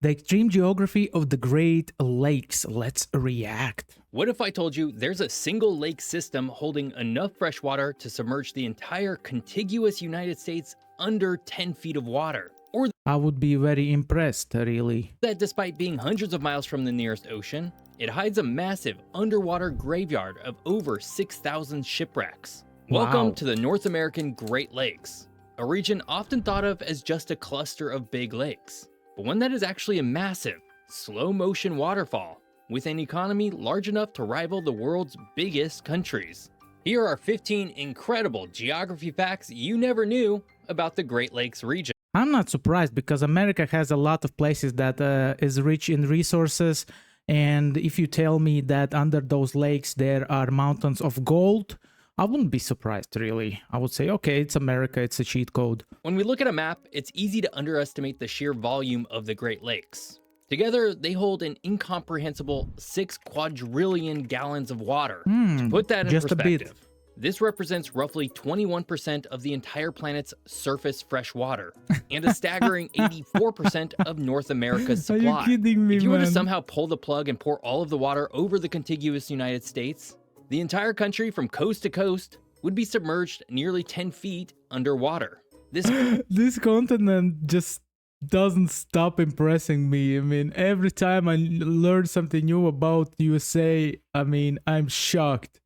The extreme geography of the Great Lakes. Let's react. What if I told you there's a single lake system holding enough fresh water to submerge the entire contiguous United States under 10 feet of water? Or I would be very impressed, really. that despite being hundreds of miles from the nearest ocean, it hides a massive underwater graveyard of over 6,000 shipwrecks. Wow. Welcome to the North American Great Lakes, a region often thought of as just a cluster of big lakes, but one that is actually a massive, slow-motion waterfall with an economy large enough to rival the world's biggest countries. Here are 15 incredible geography facts you never knew about the Great Lakes region. I'm not surprised because America has a lot of places that is rich in resources, and if you tell me that under those lakes there are mountains of gold, I wouldn't be surprised, really. I would say, okay, it's America, it's a cheat code. When we look at a map, it's easy to underestimate the sheer volume of the Great Lakes. Together, they hold an incomprehensible 6 quadrillion gallons of water. To put that in just perspective, this represents roughly 21% of the entire planet's surface fresh water, and a staggering 84% of North America's supply. Are you kidding me, If you were to man? somehow pull the plug and pour all of the water over the contiguous United States, the entire country from coast to coast would be submerged nearly 10 feet underwater. This continent just doesn't stop impressing me. I mean, every time I learn something new about USA, I mean, I'm shocked.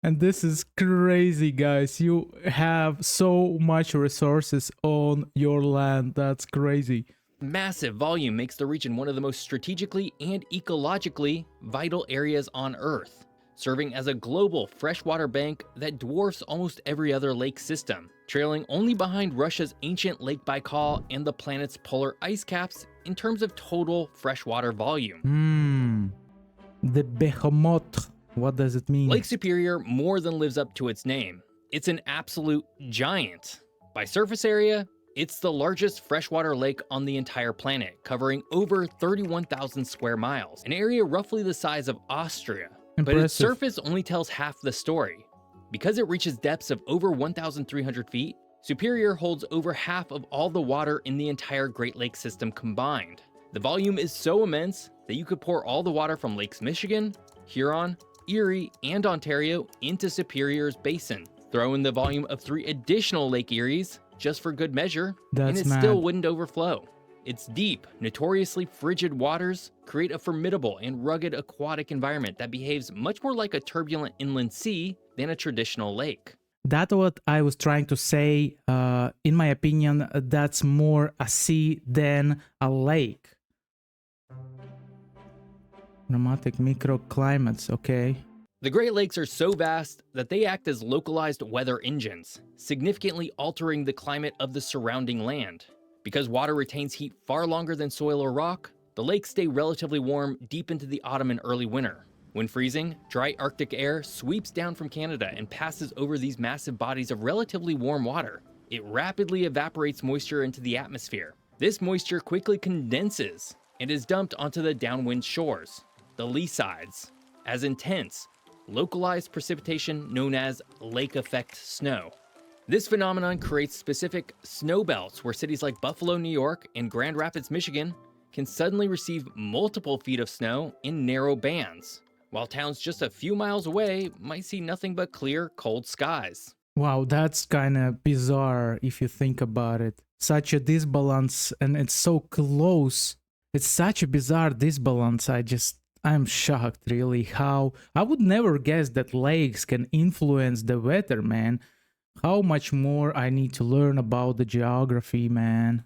And this is crazy, guys. You have so much resources on your land. That's crazy. Massive volume makes the region one of the most strategically and ecologically vital areas on Earth, serving as a global freshwater bank that dwarfs almost every other lake system, trailing only behind Russia's ancient Lake Baikal and the planet's polar ice caps in terms of total freshwater volume. The behemoth. What does it mean? Lake Superior more than lives up to its name. It's an absolute giant. By surface area, it's the largest freshwater lake on the entire planet, covering over 31,000 square miles, an area roughly the size of Austria. But its surface only tells half the story. Because it reaches depths of over 1,300 feet, Superior holds over half of all the water in the entire Great Lakes system combined. The volume is so immense that you could pour all the water from Lakes Michigan, Huron, Erie, and Ontario into Superior's basin. Throw in the volume of 3 additional Lake Eries, just for good measure, and it still wouldn't overflow. Its deep, notoriously frigid waters create a formidable and rugged aquatic environment that behaves much more like a turbulent inland sea than a traditional lake. That's what I was trying to say. In my opinion, that's more a sea than a lake. Dramatic microclimates, okay. The Great Lakes are so vast that they act as localized weather engines, significantly altering the climate of the surrounding land. Because water retains heat far longer than soil or rock, the lakes stay relatively warm deep into the autumn and early winter. When freezing, dry Arctic air sweeps down from Canada and passes over these massive bodies of relatively warm water. It rapidly evaporates moisture into the atmosphere. This moisture quickly condenses and is dumped onto the downwind shores, the lee sides, as intense, localized precipitation known as lake effect snow. This phenomenon creates specific snow belts where cities like Buffalo, New York, and Grand Rapids, Michigan can suddenly receive multiple feet of snow in narrow bands, while towns just a few miles away might see nothing but clear, cold skies. Wow, that's kind of bizarre if you think about it. Such a disbalance, and it's so close. It's such a bizarre disbalance. I'm shocked, really, how I would never guess that lakes can influence the weather, man. How much more I need to learn about the geography, man.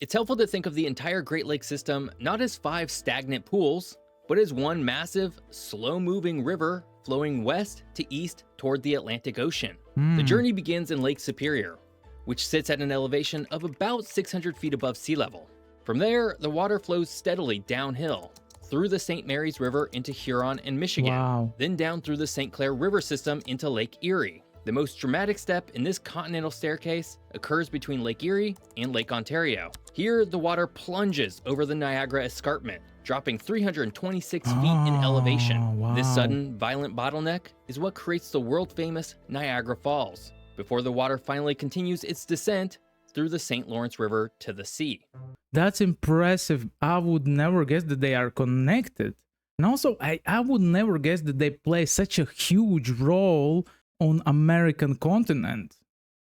It's helpful to think of the entire Great Lakes system not as 5 stagnant pools, but as one massive, slow-moving river flowing west to east toward the Atlantic Ocean. The journey begins in Lake Superior, which sits at an elevation of about 600 feet above sea level. From there, the water flows steadily downhill, through the St. Mary's River into Huron and Michigan, then down through the St. Clair River system into Lake Erie. The most dramatic step in this continental staircase occurs between Lake Erie and Lake Ontario. Here, the water plunges over the Niagara Escarpment, dropping 326 feet in elevation. This sudden, violent bottleneck is what creates the world-famous Niagara Falls, before the water finally continues its descent through the St. Lawrence River to the sea. That's impressive. I would never guess that they are connected. And also, I would never guess that they play such a huge role on American continent.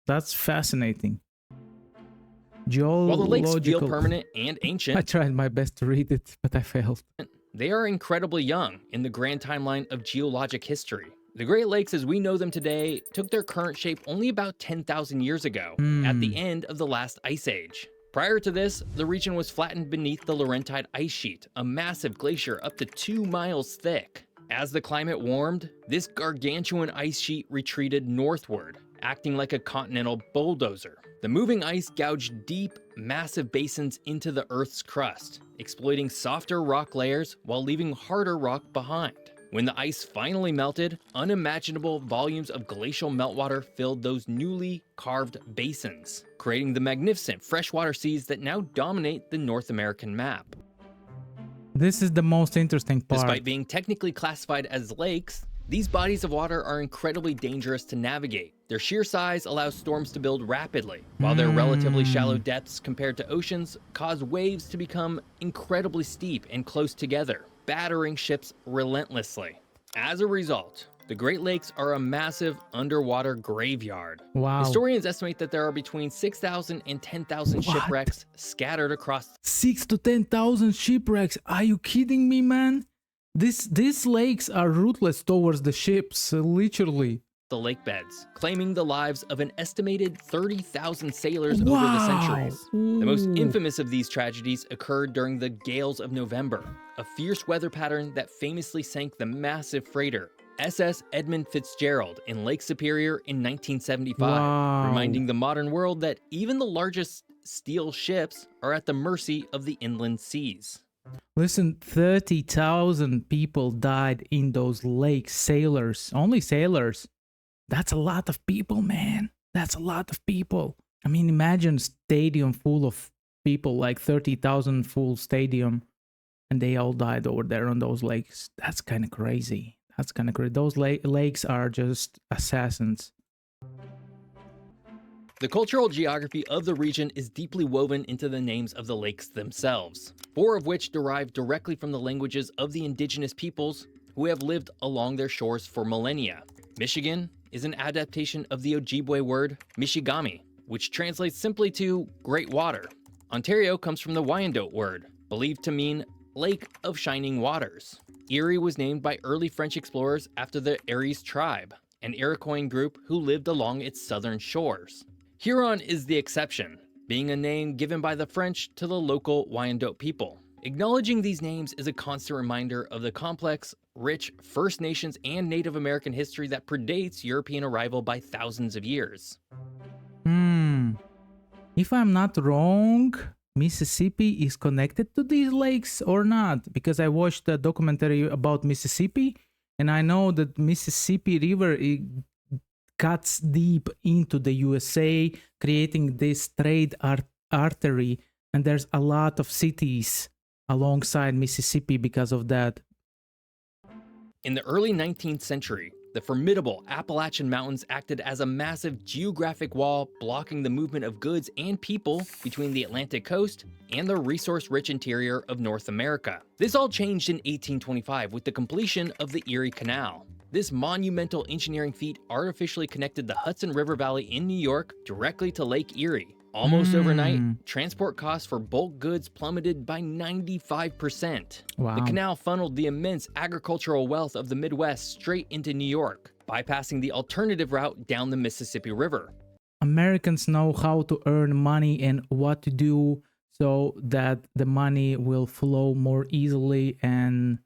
That's fascinating. While the lakes feel Geological. permanent and I ancient, tried my best to read it, but I failed. they are incredibly young in the grand timeline of geologic history. The Great Lakes as we know them today took their current shape only about 10,000 years ago, at the end of the last ice age. Prior to this, the region was flattened beneath the Laurentide ice sheet, a massive glacier up to 2 miles thick. As the climate warmed, this gargantuan ice sheet retreated northward, acting like a continental bulldozer. The moving ice gouged deep, massive basins into the Earth's crust, exploiting softer rock layers while leaving harder rock behind. When the ice finally melted, unimaginable volumes of glacial meltwater filled those newly carved basins, creating the magnificent freshwater seas that now dominate the North American map. This is the most interesting part. Despite being technically classified as lakes, these bodies of water are incredibly dangerous to navigate. Their sheer size allows storms to build rapidly, while their relatively shallow depths compared to oceans cause waves to become incredibly steep and close together, battering ships relentlessly. As a result, the Great Lakes are a massive underwater graveyard. Wow. Historians estimate that there are between 6,000 and 10,000 What? shipwrecks scattered across 6 to 10,000 shipwrecks. Are you kidding me, man? These lakes are ruthless towards the ships, literally. the lake beds, claiming the lives of an estimated 30,000 sailors over the centuries. The most infamous of these tragedies occurred during the gales of November, a fierce weather pattern that famously sank the massive freighter SS Edmund Fitzgerald in Lake Superior in 1975, Wow. reminding the modern world that even the largest steel ships are at the mercy of the inland seas. Listen, 30,000 people died in those lakes. Sailors, only sailors. That's a lot of people, man. That's a lot of people. I mean, imagine a stadium full of people, like 30,000 full stadium, and they all died over there on those lakes. That's kind of crazy. That's kind of crazy. Those lakes are just assassins. The cultural geography of the region is deeply woven into the names of the lakes themselves, 4 of which derive directly from the languages of the indigenous peoples who have lived along their shores for millennia. Michigan is an adaptation of the Ojibwe word Michigami, which translates simply to Great Water. Ontario comes from the Wyandot word, believed to mean Lake of Shining Waters. Erie was named by early French explorers after the Eries tribe, an Iroquois group who lived along its southern shores. Huron is the exception, being a name given by the French to the local Wyandot people. Acknowledging these names is a constant reminder of the complex, rich First Nations and Native American history that predates European arrival by thousands of years. If I'm not wrong, Mississippi is connected to these lakes or not? Because I watched a documentary about Mississippi, and I know that Mississippi River it cuts deep into the USA, creating this trade artery, and there's a lot of cities alongside Mississippi because of that. In the early 19th century, the formidable Appalachian Mountains acted as a massive geographic wall blocking the movement of goods and people between the Atlantic coast and the resource-rich interior of North America. This all changed in 1825 with the completion of the Erie Canal. This monumental engineering feat artificially connected the Hudson River Valley in New York directly to Lake Erie. Almost overnight, transport costs for bulk goods plummeted by 95%. Wow. The canal funneled the immense agricultural wealth of the Midwest straight into New York, bypassing the alternative route down the Mississippi River. Americans know how to earn money and what to do so that the money will flow more easily, and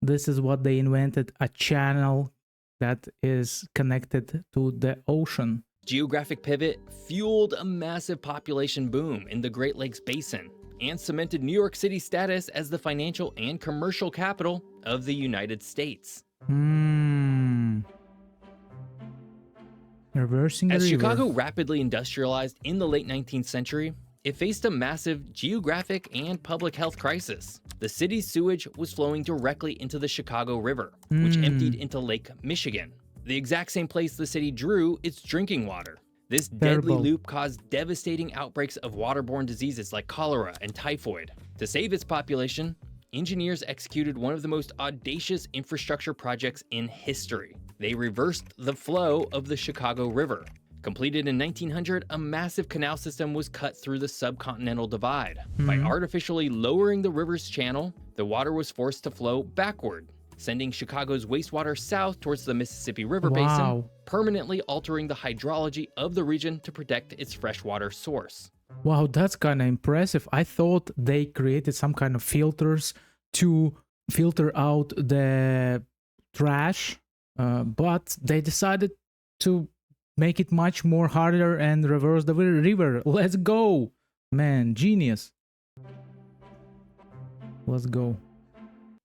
this is what they invented, a channel that is connected to the ocean. Geographic pivot fueled a massive population boom in the Great Lakes Basin and cemented New York City's status as the financial and commercial capital of the United States. Reversing the As river. Chicago rapidly industrialized in the late 19th century, it faced a massive geographic and public health crisis. The city's sewage was flowing directly into the Chicago River, which emptied into Lake Michigan, the exact same place the city drew its drinking water. This deadly Terrible. loop caused devastating outbreaks of waterborne diseases like cholera and typhoid. To save its population, engineers executed one of the most audacious infrastructure projects in history. They reversed the flow of the Chicago River. Completed in 1900, a massive canal system was cut through the subcontinental divide. By artificially lowering the river's channel, the water was forced to flow backward, sending Chicago's wastewater south towards the Mississippi River basin, Wow. permanently altering the hydrology of the region to protect its freshwater source. Wow, that's kind of impressive. I thought they created some kind of filters to filter out the trash, but they decided to make it much more harder and reverse the river. Let's go, man, genius. Let's go.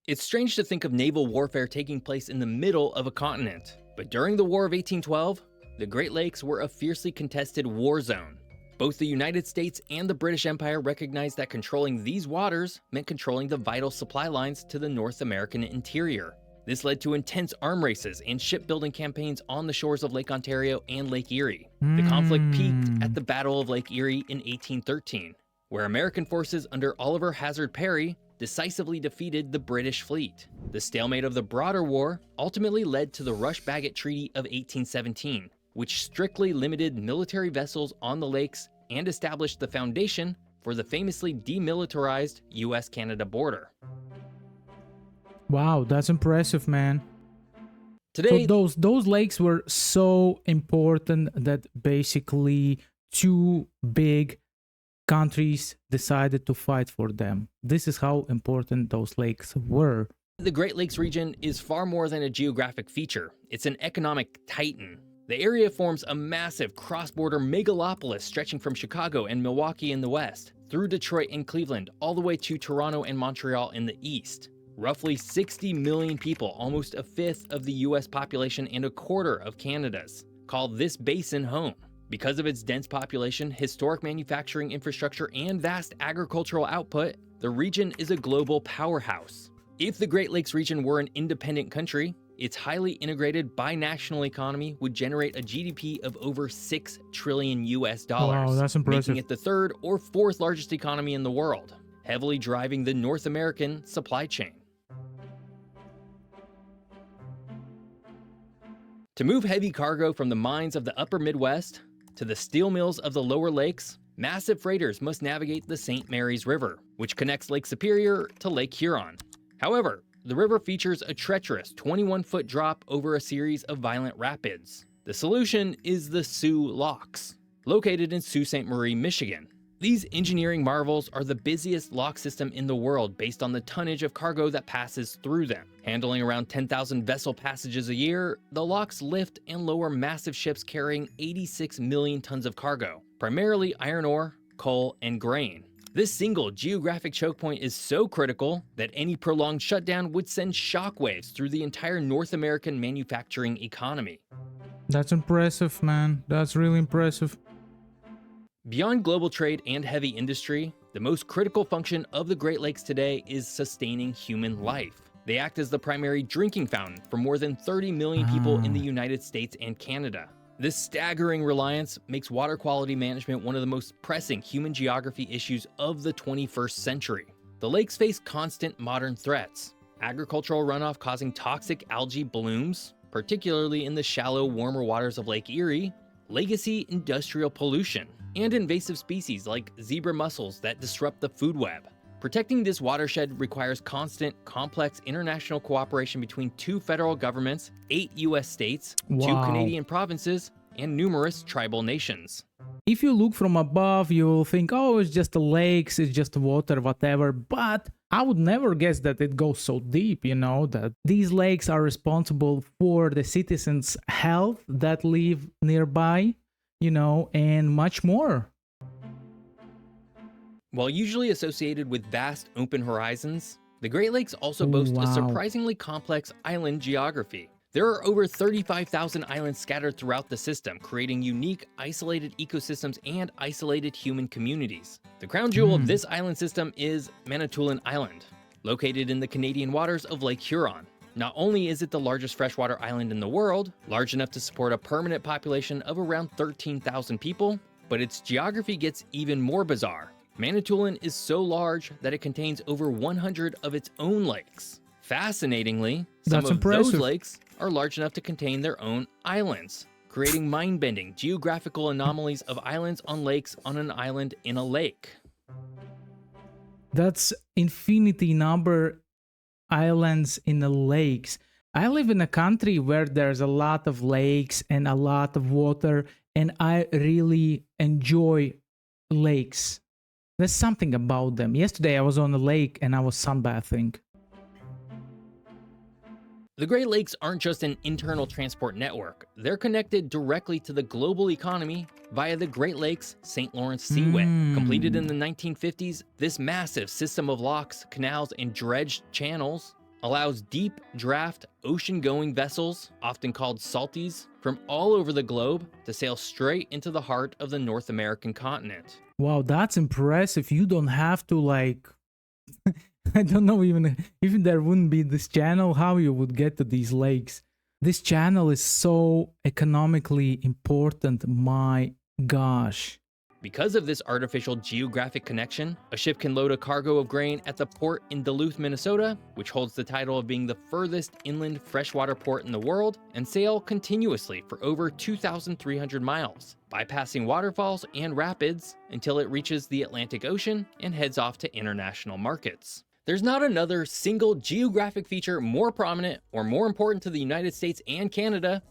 It's strange to think of naval warfare taking place in the middle of a continent, but during the War of 1812, the Great Lakes were a fiercely contested war zone. Both the United States and the British Empire recognized that controlling these waters meant controlling the vital supply lines to the North American interior. This led to intense arm races and shipbuilding campaigns on the shores of Lake Ontario and Lake Erie. The conflict peaked at the Battle of Lake Erie in 1813, where American forces under Oliver Hazard Perry decisively defeated the British fleet. The stalemate of the broader war ultimately led to the Rush-Bagot Treaty of 1817, which strictly limited military vessels on the lakes and established the foundation for the famously demilitarized US-Canada border. Wow, that's impressive, man. Today, So those lakes were so important that basically two big countries decided to fight for them. This is how important those lakes were. the Great Lakes region is far more than a geographic feature. It's an economic titan. The area forms a massive cross-border megalopolis stretching from Chicago and Milwaukee in the west, through Detroit and Cleveland, all the way to Toronto and Montreal in the east. Roughly 60 million people, almost a fifth of the US population and a quarter of Canada's, call this basin home. Because of its dense population, historic manufacturing infrastructure, and vast agricultural output, the region is a global powerhouse. If the Great Lakes region were an independent country, its highly integrated binational economy would generate a GDP of over $6 trillion US, Wow, that's impressive. making it the third or fourth largest economy in the world, heavily driving the North American supply chain. To move heavy cargo from the mines of the upper Midwest to the steel mills of the lower lakes, massive freighters must navigate the St. Mary's River, which connects Lake Superior to Lake Huron. However, the river features a treacherous 21-foot drop over a series of violent rapids. The solution is the Soo Locks, located in Sault Ste. Marie, Michigan. These engineering marvels are the busiest lock system in the world based on the tonnage of cargo that passes through them. Handling around 10,000 vessel passages a year, the locks lift and lower massive ships carrying 86 million tons of cargo, primarily iron ore, coal, and grain. This single geographic choke point is so critical that any prolonged shutdown would send shockwaves through the entire North American manufacturing economy. That's impressive, man. That's really impressive. Beyond global trade and heavy industry, the most critical function of the Great Lakes today is sustaining human life. They act as the primary drinking fountain for more than 30 million people in the United States and Canada. This staggering reliance makes water quality management one of the most pressing human geography issues of the 21st century. The lakes face constant modern threats: agricultural runoff causing toxic algae blooms, particularly in the shallow, warmer waters of Lake Erie, legacy industrial pollution, and invasive species like zebra mussels that disrupt the food web. Protecting this watershed requires constant, complex international cooperation between 2 federal governments, 8 US states, 2 Wow. Canadian provinces, and numerous tribal nations. If you look from above, you'll think, oh, it's just the lakes, it's just water, whatever. But I would never guess that it goes so deep, that these lakes are responsible for the citizens' health that live nearby, and much more. While usually associated with vast open horizons, the Great Lakes also boast a Wow. surprisingly complex island geography. There are over 35,000 islands scattered throughout the system, creating unique, isolated ecosystems and isolated human communities. The crown jewel of this island system is Manitoulin Island, located in the Canadian waters of Lake Huron. Not only is it the largest freshwater island in the world, large enough to support a permanent population of around 13,000 people, but its geography gets even more bizarre. Manitoulin is so large that it contains over 100 of its own lakes. Fascinatingly, some That's of those impressive. lakes are large enough to contain their own islands, creating mind-bending geographical anomalies of islands on lakes on an island in a lake. That's infinity number islands in the lakes. I live in a country where there's a lot of lakes and a lot of water, and I really enjoy lakes. There's something about them. Yesterday I was on the lake and I was sunbathing. The Great Lakes aren't just an internal transport network, they're connected directly to the global economy via the Great Lakes St. Lawrence Seaway. Completed in the 1950s, this massive system of locks, canals, and dredged channels allows deep draft ocean-going vessels, often called salties, from all over the globe to sail straight into the heart of the North American continent. Wow, that's impressive. You don't have to like I don't know even if there wouldn't be this channel, how you would get to these lakes. This channel is so economically important. My gosh. Because of this artificial geographic connection, a ship can load a cargo of grain at the port in Duluth, Minnesota, which holds the title of being the furthest inland freshwater port in the world, and sail continuously for over 2,300 miles, bypassing waterfalls and rapids until it reaches the Atlantic Ocean and heads off to international markets. There's not another single geographic feature more prominent or more important to the United States and Canada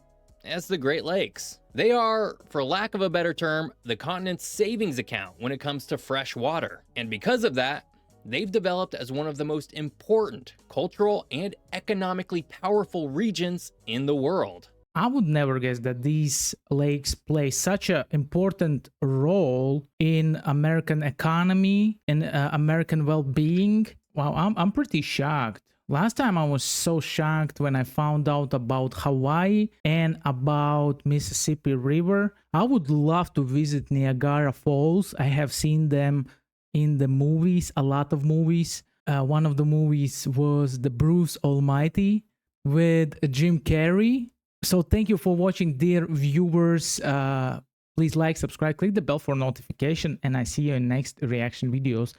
as the Great Lakes. They are, for lack of a better term, the continent's savings account when it comes to fresh water. And because of that, they've developed as one of the most important cultural and economically powerful regions in the world. I would never guess that these lakes play such an important role in American economy and American well-being. Wow, I'm pretty shocked. Last time I was so shocked when I found out about Hawaii and about Mississippi River. I would love to visit Niagara Falls. I have seen them in the movies, a lot of movies. One of the movies was The Bruce Almighty with Jim Carrey. So thank you for watching, dear viewers. Please like, subscribe, click the bell for notification, and I see you in next reaction videos.